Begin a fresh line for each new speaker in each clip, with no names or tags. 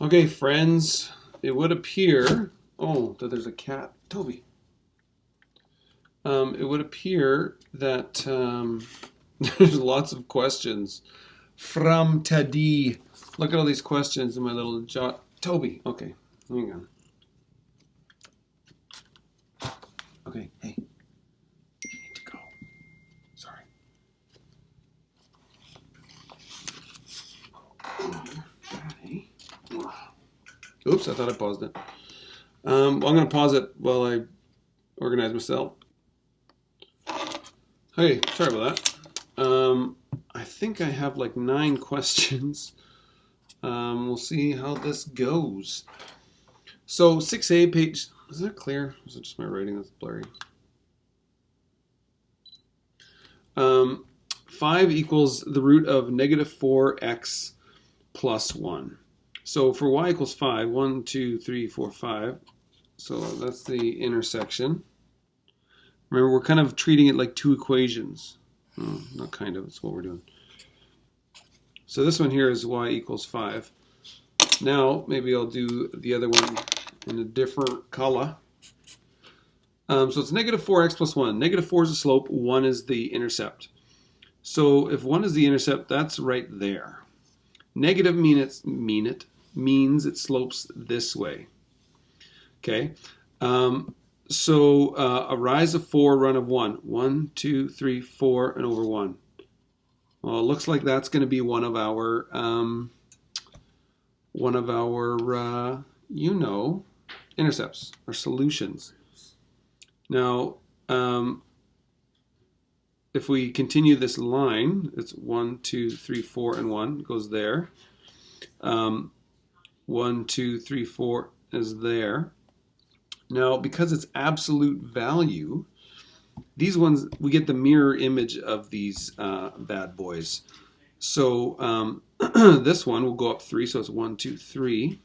Okay, friends, it would appear, oh, that there's a cat. Toby. It would appear that there's lots of questions from Teddy. Look at all these questions in my little jot. Toby, okay, hang on. Okay, hey, you need to go. Sorry. Oops, I thought I paused it. Well, I'm going to pause it while I organize myself. Hey, sorry about that. I think I have like 9 questions. We'll see how this goes. So 6A page, is that clear? Or is it just my writing that's blurry? 5 equals the root of negative 4x plus 1. So for y equals 5, 1, 2, 3, 4, 5. So that's the intersection. Remember, we're kind of treating it like 2 equations. Oh, not kind of, it's what we're doing. So this one here is y equals 5. Now, maybe I'll do the other one in a different color. So it's negative 4x plus 1. Negative 4 is the slope, 1 is the intercept. So if 1 is the intercept, that's right there. Negative means it slopes this way. Okay. So a rise of 4, run of 1. 1, 2, 3, 4, and over 1. Well, it looks like that's going to be one of our intercepts or solutions. Now, if we continue this line, it's 1, 2, 3, 4, and 1 goes there. 1, 2, 3, 4 is there. Now, because it's absolute value, these ones, we get the mirror image of these bad boys. So this one will go up 3, so it's 1, 2, 3.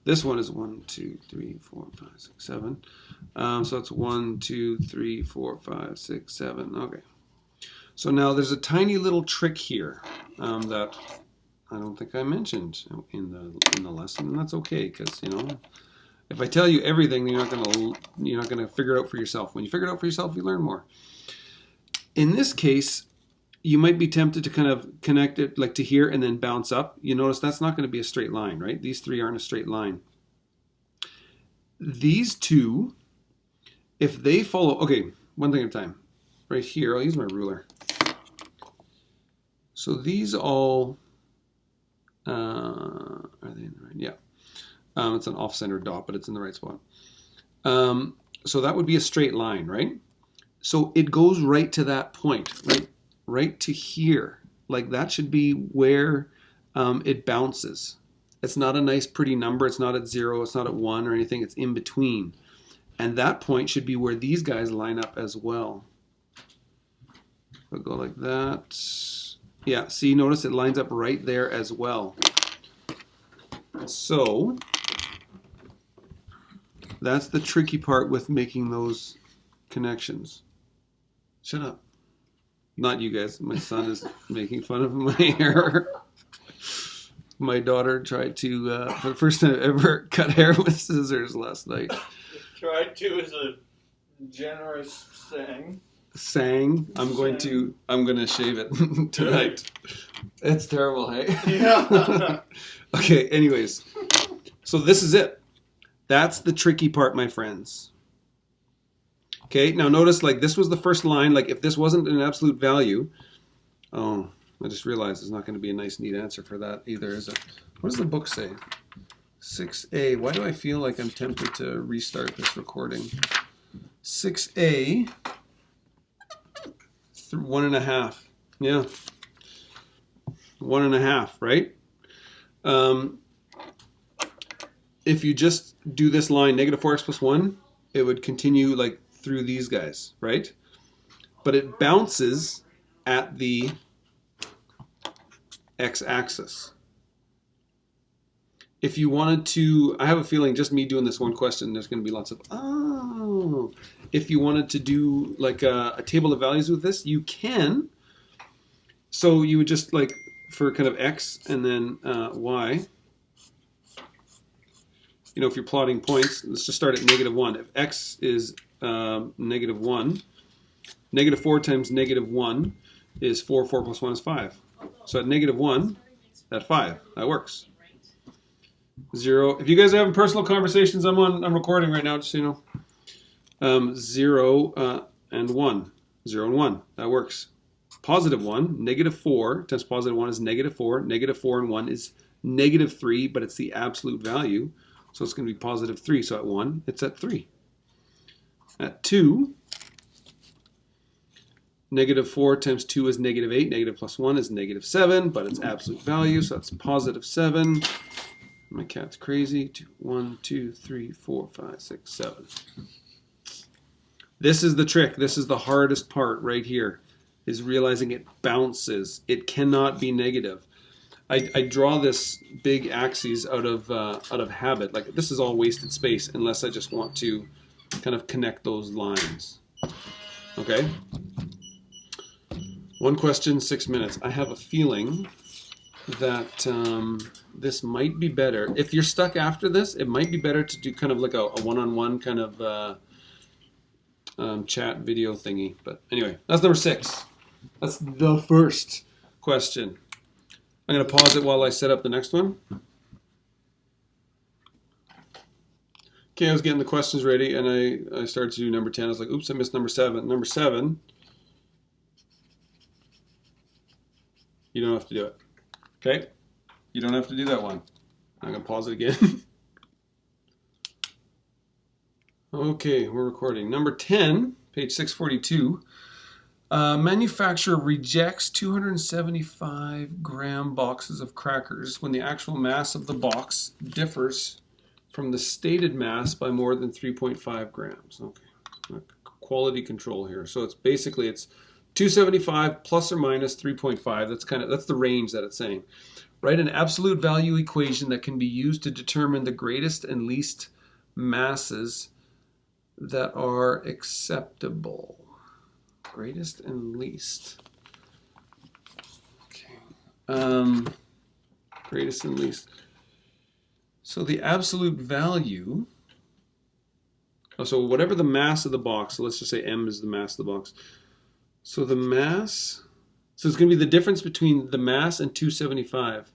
This one is 1, 2, 3, 4, 5, 6, 7. So it's 1, 2, 3, 4, 5, 6, 7. Okay. So now there's a tiny little trick here that I don't think I mentioned in the lesson, and that's okay, because if I tell you everything, you're not gonna figure it out for yourself. When you figure it out for yourself, you learn more. In this case, you might be tempted to kind of connect it like to here and then bounce up. You notice that's not going to be a straight line, right? These 3 aren't a straight line. These 2, if they follow, okay, one thing at a time. Right here, I'll use my ruler. So these all, are they in the right? Yeah. It's an off-center dot, but it's in the right spot. So that would be a straight line, right? So it goes right to that point, right to here. Like that should be where it bounces. It's not a nice pretty number. It's not at 0. It's not at 1 or anything. It's in between. And that point should be where these guys line up as well. We'll go like that. Yeah, see, notice it lines up right there as well. So that's the tricky part with making those connections. Shut up. Not you guys. My son is making fun of my hair. My daughter tried to, for the first time ever, cut hair with scissors last night.
Tried to is a generous saying.
I'm gonna shave it tonight. It's terrible, hey?
Yeah.
Okay, anyways. So this is it. That's the tricky part, my friends. Okay, now notice like this was the first line. Like if this wasn't an absolute value, oh, I just realized it's not going to be a nice, neat answer for that either, is it? What does the book say? 6A. Why do I feel like I'm tempted to restart this recording? 6A. 1.5. Yeah. 1.5, right? If you just do this line, negative 4x plus 1, it would continue like through these guys, right? But it bounces at the x-axis. If you wanted to, I have a feeling just me doing this one question, there's going to be lots of, oh. If you wanted to do like a table of values with this, you can. So you would just like, for kind of x and then y, you know, if you're plotting points, let's just start at -1. If x is -1, -4 times -1 is 4. 4 plus 1 is 5. So at -1, at 5, that works. 0. If you guys are having personal conversations, I'm recording right now, just so you know. 0 and 1. 0 and 1, that works. +1, -4 times +1 is -4. -4 and 1 is -3, but it's the absolute value. So it's going to be +3. So at 1, it's at 3. At 2, -4 times 2 is -8. Negative plus 1 is -7, but it's absolute value. So that's +7. My cat's crazy. 1, 2, 3, 4, 5, 6, 7. This is the trick. This is the hardest part right here, is realizing it bounces. It cannot be negative. I draw this big axis out of habit. Like, this is all wasted space unless I just want to kind of connect those lines. Okay? One question, 6 minutes. I have a feeling that this might be better. If you're stuck after this, it might be better to do kind of like a one-on-one kind of chat video thingy. But anyway, that's number 6. That's the first question. I'm going to pause it while I set up the next one. Okay, I was getting the questions ready, and I started to do number 10. I was like, oops, I missed number 7. Number 7, you don't have to do it. Okay? You don't have to do that one. I'm going to pause it again. Okay, we're recording. Number 10, page 642. Manufacturer rejects 275-gram boxes of crackers when the actual mass of the box differs from the stated mass by more than 3.5 grams. Okay, quality control here. So it's basically 275 plus or minus 3.5. That's the range that it's saying. Write an absolute value equation that can be used to determine the greatest and least masses that are acceptable. Greatest and least. Okay. Greatest and least. So the absolute value. Oh, so whatever the mass of the box. So let's just say M is the mass of the box. So the mass. So it's going to be the difference between the mass and 275.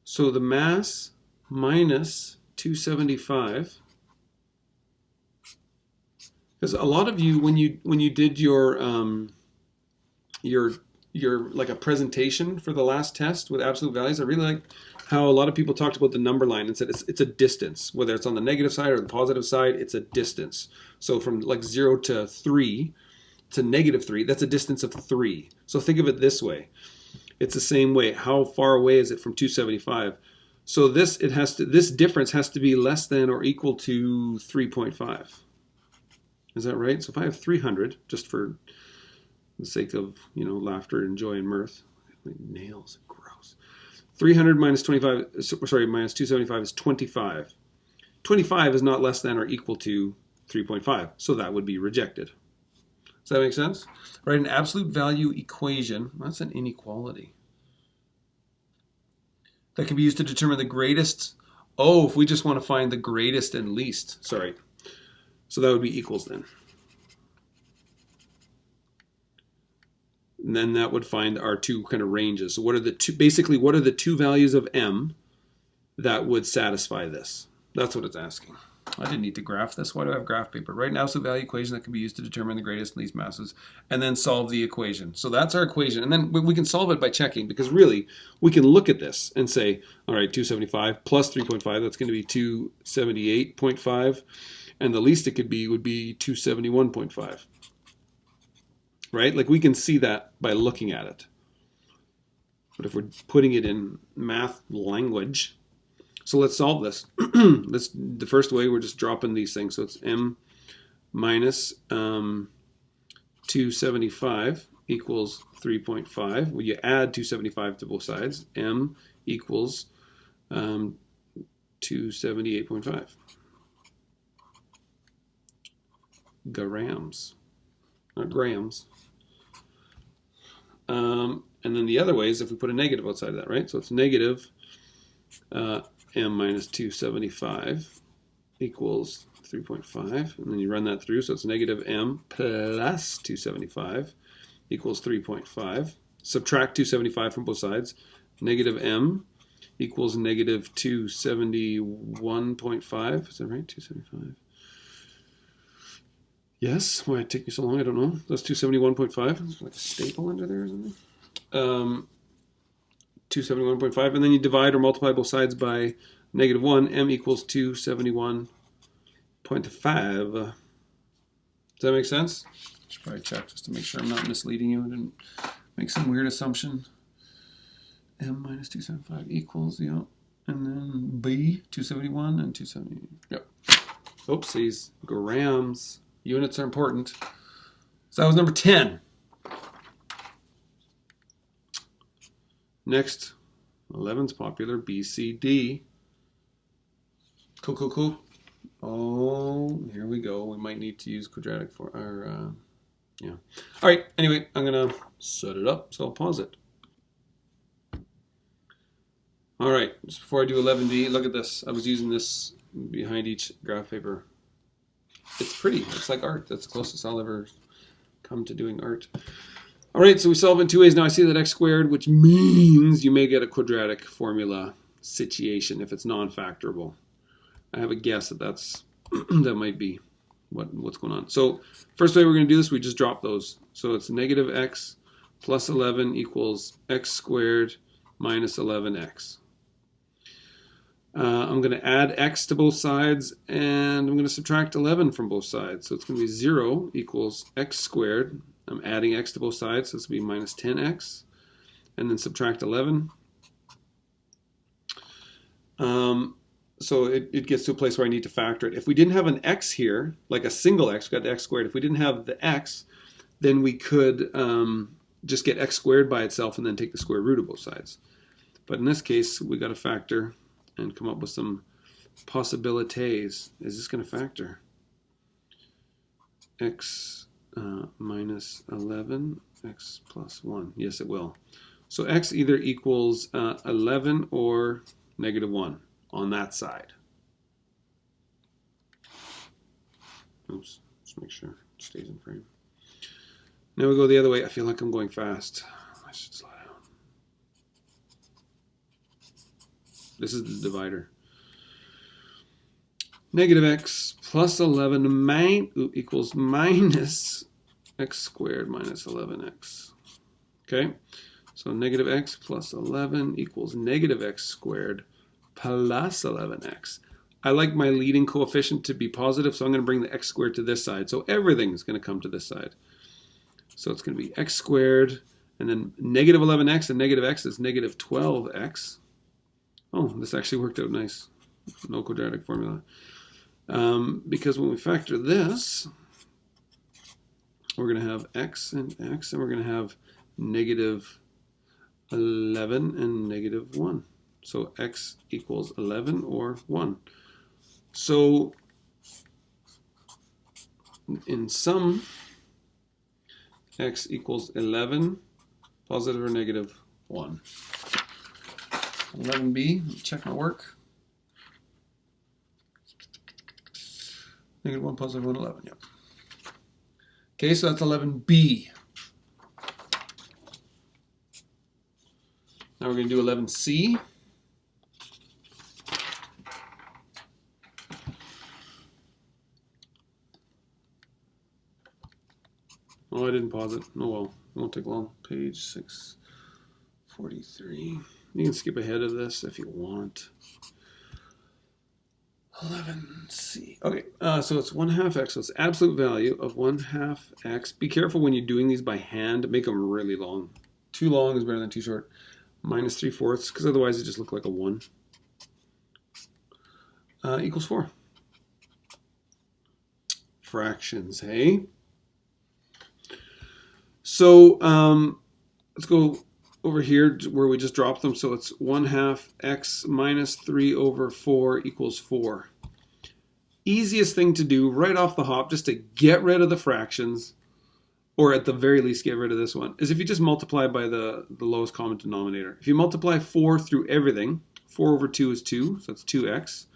So the mass minus 275. Because a lot of you, when you did your like a presentation for the last test with absolute values, I really like how a lot of people talked about the number line and said it's a distance, whether it's on the negative side or the positive side, it's a distance. So from like 0 to 3 to -3, that's a distance of 3. So think of it this way. It's the same way. How far away is it from 275? So this difference has to be less than or equal to 3.5. Is that right? So if I have 300, just for the sake of, laughter and joy and mirth, my nails, gross. 300 minus 25, minus 275 is 25. 25 is not less than or equal to 3.5, so that would be rejected. Does that make sense? Write an absolute value equation. That's an inequality. That can be used to determine the greatest. Oh, if we just want to find the greatest and least. Sorry. So that would be equals then. And then that would find our two kind of ranges. So what are the two values of M that would satisfy this? That's what it's asking. I didn't need to graph this. Why do I have graph paper? Write an absolute value equation that can be used to determine the greatest and least masses, and then solve the equation. So that's our equation. And then we can solve it by checking, because really we can look at this and say, all right, 275 plus 3.5, that's going to be 278.5. And the least it could be would be 271.5. Right? Like, we can see that by looking at it. But if we're putting it in math language, so let's solve this. The first way, we're just dropping these things. So it's M minus 275 equals 3.5. Well, you add 275 to both sides. M equals 278.5. Grams, not grams. And then the other way is if we put a negative outside of that, right? So it's negative m minus 275 equals 3.5. And then you run that through, so it's negative m plus 275 equals 3.5. Subtract 275 from both sides. Negative m equals negative 271.5. Is that right? 275. Yes. Why it take me so long? I don't know. That's 271.5. There's like a staple under there or something. 271.5. And then you divide or multiply both sides by negative 1. M equals 271.5. Does that make sense? I should probably check just to make sure I'm not misleading you. I didn't make some weird assumption. M minus 275 equals, yeah. And then B, 271 and 270. Yep. Oopsies. Grams. Units are important. So that was number 10. Next, 11's popular, B, C, D. Cool. Oh, here we go. We might need to use quadratic for our, yeah. All right, anyway, I'm going to set it up, so I'll pause it. All right, just before I do 11B, look at this. I was using this behind each graph paper. It's pretty. It's like art. That's the closest I'll ever come to doing art. All right, so we solve in two ways. Now I see that x squared, which means you may get a quadratic formula situation if it's non-factorable. I have a guess that that might be what's going on. So first way we're going to do this, we just drop those. So it's negative x plus 11 equals x squared minus 11x. I'm going to add x to both sides, and I'm going to subtract 11 from both sides. So it's going to be 0 equals x squared. I'm adding x to both sides, so it's going to be minus 10x. And then subtract 11. So it gets to a place where I need to factor it. If we didn't have an x here, like a single x, we got the x squared. If we didn't have the x, then we could just get x squared by itself and then take the square root of both sides. But in this case, we got to factor and come up with some possibilities. Is this going to factor? X minus 11, x plus 1. Yes, it will. So x either equals 11 or negative 1 on that side. Oops, just make sure it stays in frame. Now we go the other way. I feel like I'm going fast. I should slow down. This is the divider. Negative x plus 11 equals minus x squared minus 11x. Okay, so negative x plus 11 equals negative x squared plus 11x. I like my leading coefficient to be positive, so I'm going to bring the x squared to this side. So everything is going to come to this side. So it's going to be x squared, and then negative 11x, and negative x is negative 12x. Oh, this actually worked out nice. No quadratic formula. Because when we factor this, we're going to have x, and we're going to have negative 11 and negative 1. So x equals 11 or 1. So in sum, x equals 11, positive or negative 1. 11b, check my work. Negative 1, positive 1, 11, yep. Okay, so that's 11b. Now we're going to do 11c. Oh, I didn't pause it. Oh well, it won't take long. Page 643. You can skip ahead of this if you want. 11c. Okay, so it's 1/2 x. So it's absolute value of 1/2 x. Be careful when you're doing these by hand. Make them really long. Too long is better than too short. Minus 3/4, because otherwise it just look like a 1. Equals 4. Fractions, hey? So let's go over here where we just dropped them. So it's 1/2 x minus 3/4 equals 4. Easiest thing to do right off the hop, just to get rid of the fractions, or at the very least get rid of this one, is if you just multiply by the lowest common denominator. If you multiply 4 through everything, 4 over 2 is 2, so that's 2x.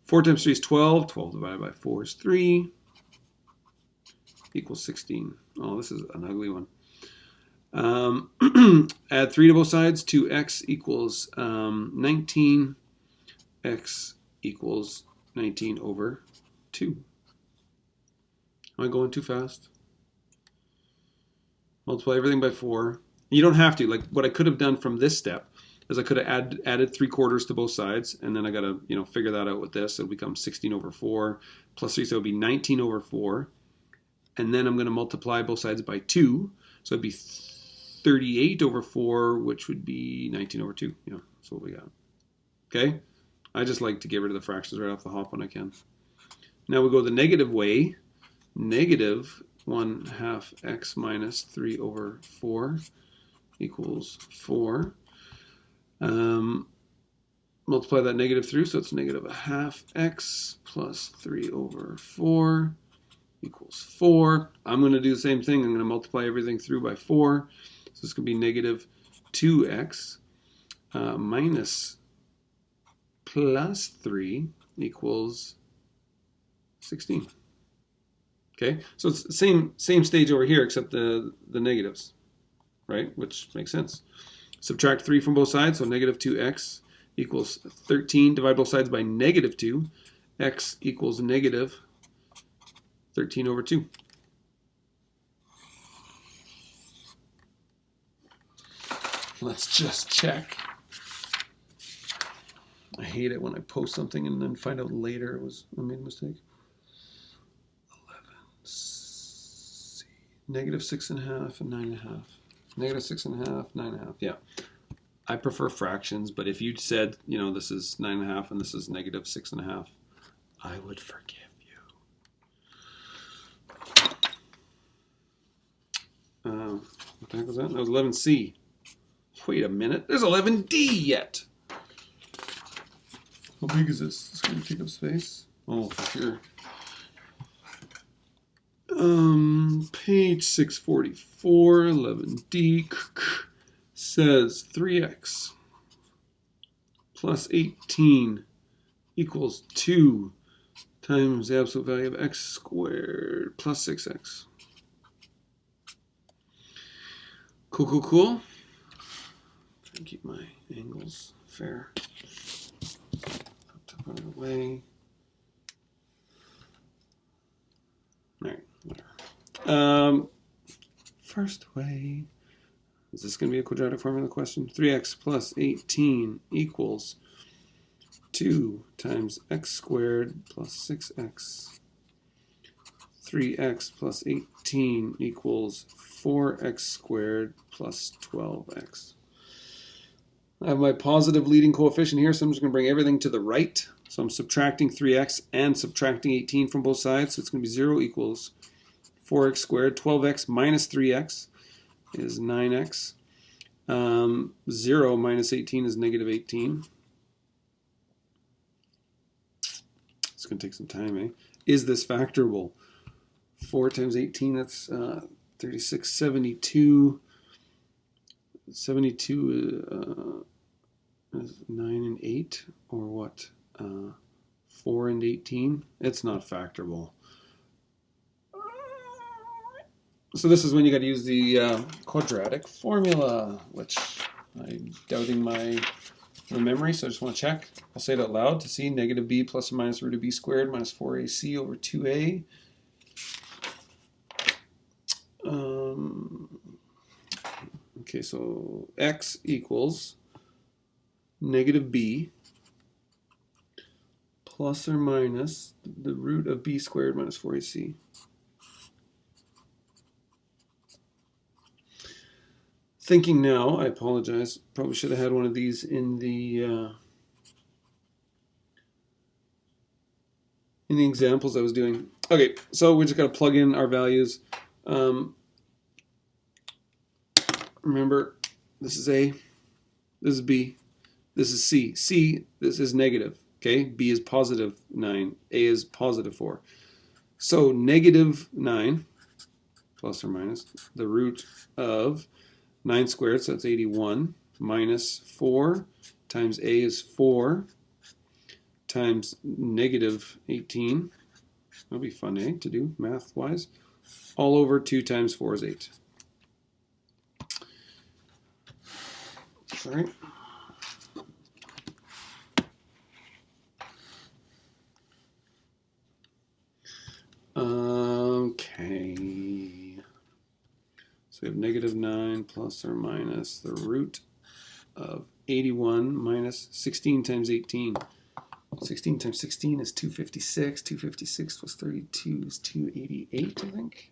4 times 3 is 12. 12 divided by 4 is 3. Equals 16. Oh, this is an ugly one. Add 3 to both sides. 2x equals 19. X equals 19 over 2. Am I going too fast? Multiply everything by 4. You don't have to. Like what I could have done from this step is I could have added 3/4 to both sides, and then I got to figure that out with this. It'll become 16 over 4 plus 3, so it'll be 19 over 4. And then I'm going to multiply both sides by 2, so it'd be 38 over 4, which would be 19 over 2. That's what we got. Okay? I just like to get rid of the fractions right off the hop when I can. Now we go the negative way. Negative 1/2 x minus 3 over 4 equals 4. Multiply that negative through, so it's negative 1/2 x plus 3 over 4 equals 4. I'm going to do the same thing. I'm going to multiply everything through by 4. So this could be negative 2x minus plus 3 equals 16. Okay, so it's the same stage over here except the negatives, right? Which makes sense. Subtract 3 from both sides, so negative 2x equals 13. Divide both sides by negative 2. X equals negative 13 over 2. Let's just check. I hate it when I post something and then find out later I made a mistake. 11c. Negative 6.5 and 9.5. Negative 6.5, 9.5. Yeah. I prefer fractions, but if you'd said, this is 9.5 and this is negative 6.5, I would forgive you. What the heck was that? That was 11c. Wait a minute. There's 11d yet. How big is this? Is this going to take up space? Oh, for sure. Page 644, 11d says 3x plus 18 equals 2 times the absolute value of x squared plus 6x. Cool, cool, cool. Try and keep my angles fair. Put it away. All right, whatever. First way. Is this going to be a quadratic formula question? 3x plus 18 equals 2 times x squared plus 6x. 3x plus 18 equals 4x squared plus 12x. I have my positive leading coefficient here, so I'm just going to bring everything to the right. So I'm subtracting 3x and subtracting 18 from both sides. So it's going to be 0 equals 4x squared. 12x minus 3x is 9x. 0 minus 18 is negative 18. It's going to take some time, eh? Is this factorable? 4 times 18, that's 36, 72. 72 is 9 and 8, or what? 4 and 18? It's not factorable. So this is when you got to use the quadratic formula, which I'm doubting my memory, so I just want to check. I'll say it out loud to see. Negative b plus or minus root of b squared minus 4ac over 2a. Okay, so x equals negative b plus or minus the root of b squared minus 4ac. Thinking now, I apologize, probably should have had one of these in the examples I was doing. Okay, so we just got to plug in our values. Remember, this is A, this is B, this is C. C, this is negative, okay? B is positive 9, A is positive 4. So negative 9, plus or minus, the root of 9 squared, so that's 81, minus 4 times a is 4 times negative 18. That'll be fun, eh, to do math-wise. All over 2 times 4 is 8. All right. Okay. So we have negative 9 plus or minus the root of 81 minus 16 times 18. 16 times 16 is 256. 256 plus 32 is 288, I think.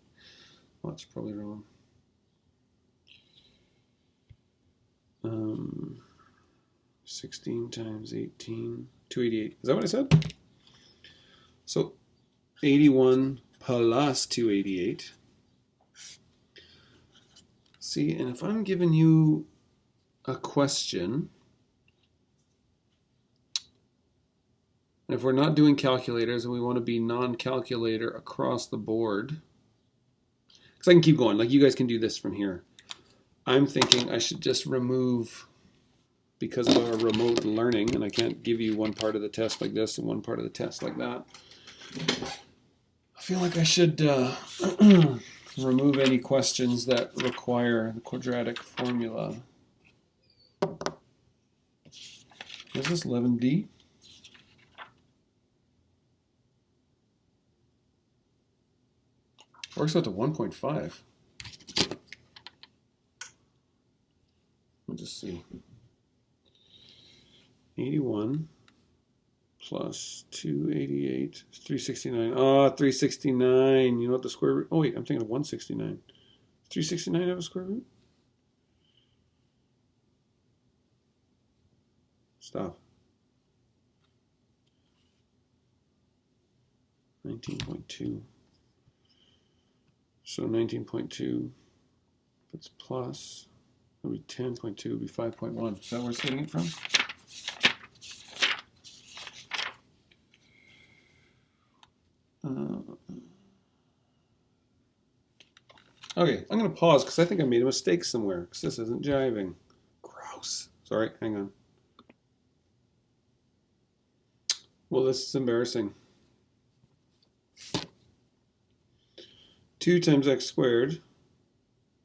Well, that's probably wrong. 16 times 18, 288. Is that what I said? So 81 plus 288. See, and if I'm giving you a question, and if we're not doing calculators and we want to be non-calculator across the board, because I can keep going, like you guys can do this from here. I'm thinking I should just remove, because of our remote learning, and I can't give you one part of the test like this and one part of the test like that. I feel like I should remove any questions that require the quadratic formula. Is this 11d? Works out to 1.5. We'll just see. 81 plus 288 is 369. Oh, 369. You know what the square root? Oh, wait, I'm thinking of 169. 369 have a square root? Stop. 19.2. So 19.2, if it's plus, it would be 10.2, it would be 5.1. Is that where it's getting it from? Okay, I'm going to pause because I think I made a mistake somewhere because this isn't jiving. Gross. Sorry, hang on. Well, this is embarrassing. 2 times x squared.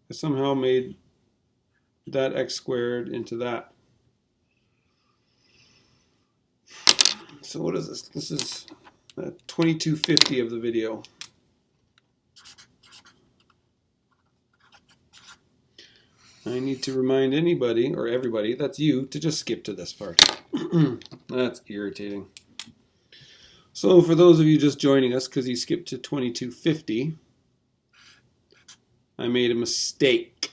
I somehow made that x squared into that. So what is this? This is 2250 of the video. I need to remind anybody, or everybody, that's you, to just skip to this part. That's irritating. So for those of you just joining us, because you skipped to 2250, I made a mistake.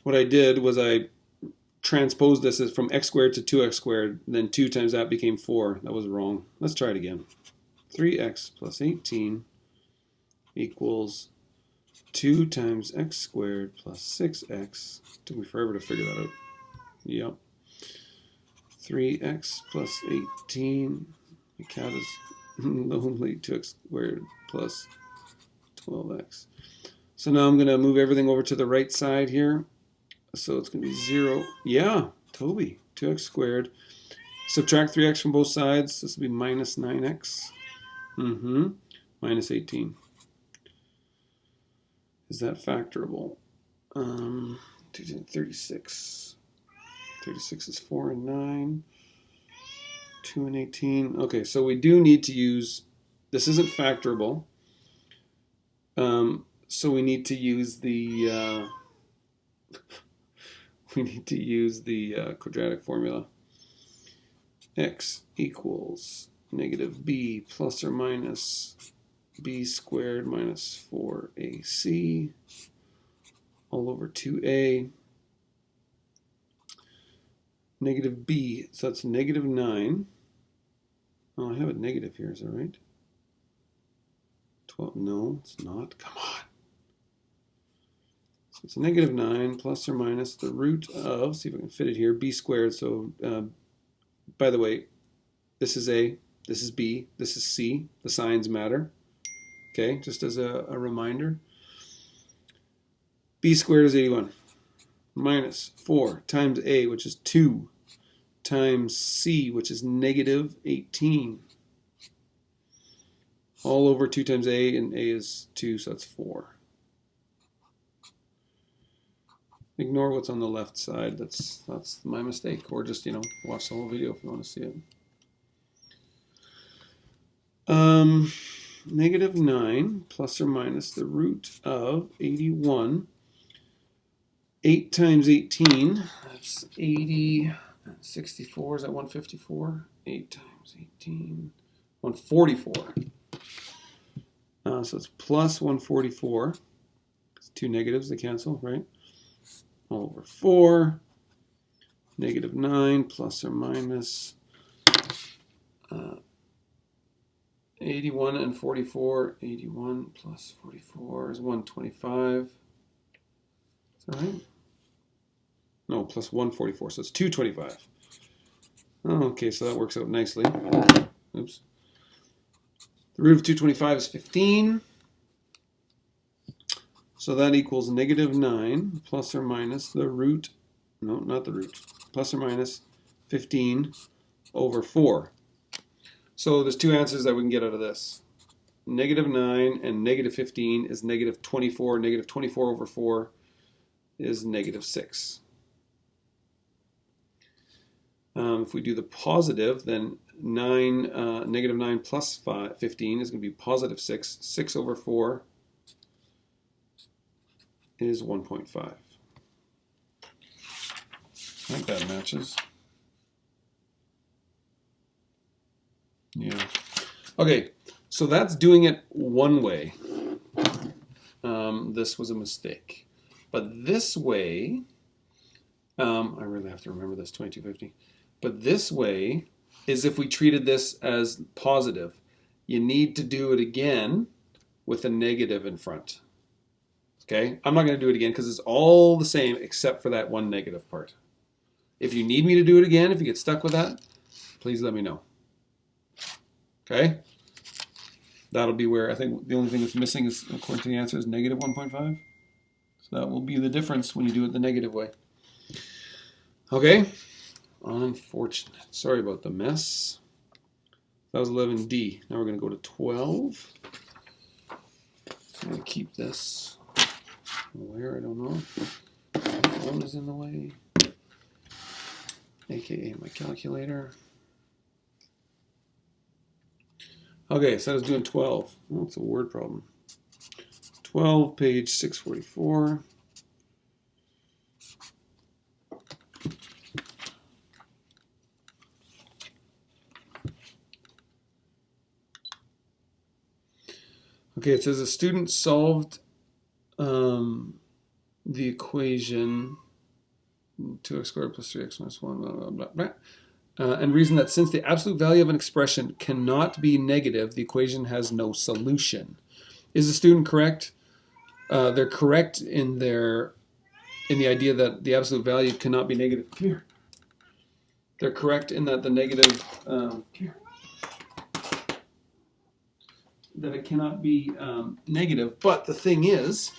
What I did was I transposed this as from x squared to 2x squared, then 2 times that became 4. That was wrong. Let's try it again. 3x plus 18 equals 2 times x squared plus 6x. Took me forever to figure that out. Yep. 3x plus 18. My cat is lonely. 2x squared plus 12x. So now I'm going to move everything over to the right side here. So it's going to be 0. Yeah, Toby. 2x squared. Subtract 3x from both sides. This will be minus 9x. Minus 18. Is that factorable? 36. 36 is 4 and 9. 2 and 18. Okay, so we do need to use, this isn't factorable. So we need to use the quadratic formula. X equals negative b plus or minus b squared minus 4ac all over 2a. Negative b, so that's negative 9. Oh, I have a negative here, is that right? 12, no, it's not. Come on. So it's negative 9 plus or minus the root of, see if I can fit it here, b squared. So, by the way, this is a, this is b, this is c. The signs matter. Okay, just as a reminder. B squared is 81. minus 4 times a, which is 2, times c, which is negative 18. All over 2 times a, and a is 2, so that's 4. Ignore what's on the left side. That's my mistake. Or just, watch the whole video if you want to see it. Negative 9 plus or minus the root of 81. 8 times 18, that's 80. 64, is that 154? 8 times 18, 144. So it's plus 144. It's two negatives, they cancel, right? All over 4. Negative 9 plus or minus 81 and 44. 81 plus 44 is 125. Is that right? No, plus 144, so it's 225. Okay, so that works out nicely. Oops. The root of 225 is 15. So that equals negative 9 plus or minus the root, no, not the root, plus or minus 15 over 4. So there's two answers that we can get out of this. Negative 9 and negative 15 is negative 24. Negative 24 over 4 is negative 6. If we do the positive, then negative 9 plus 15 is going to be positive 6. 6 over 4 is 1.5. I think that matches. Yeah. Okay, so that's doing it one way. This was a mistake. But this way, I really have to remember this, 2250. But this way is if we treated this as positive. You need to do it again with a negative in front. Okay, I'm not going to do it again because it's all the same except for that one negative part. If you need me to do it again, if you get stuck with that, please let me know. Okay, that'll be where I think the only thing that's missing is, according to the answer, is negative 1.5. So that will be the difference when you do it the negative way. Okay, unfortunate. Sorry about the mess. That was 11D. Now we're going to go to 12. I'm going to keep this. Where? I don't know. My phone is in the way. AKA my calculator. Okay, so I was doing 12. Oh, it's a word problem. 12, page 644. Okay, it says a student solved the equation 2x squared plus 3x minus 1, blah, blah, blah, blah. And reason that since the absolute value of an expression cannot be negative, the equation has no solution. Is the student correct? They're correct in the idea that the absolute value cannot be negative. Here. They're correct in that the negative here. That it cannot be negative. But the thing is,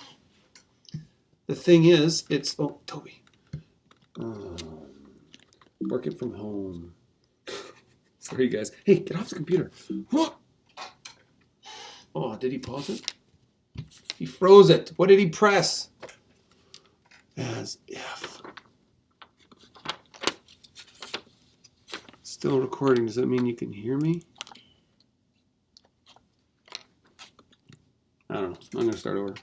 it's Toby. Working from home. Sorry, guys. Hey, get off the computer. Oh, did he pause it? He froze it. What did he press? As if. Still recording. Does that mean you can hear me? I don't know. I'm going to start over.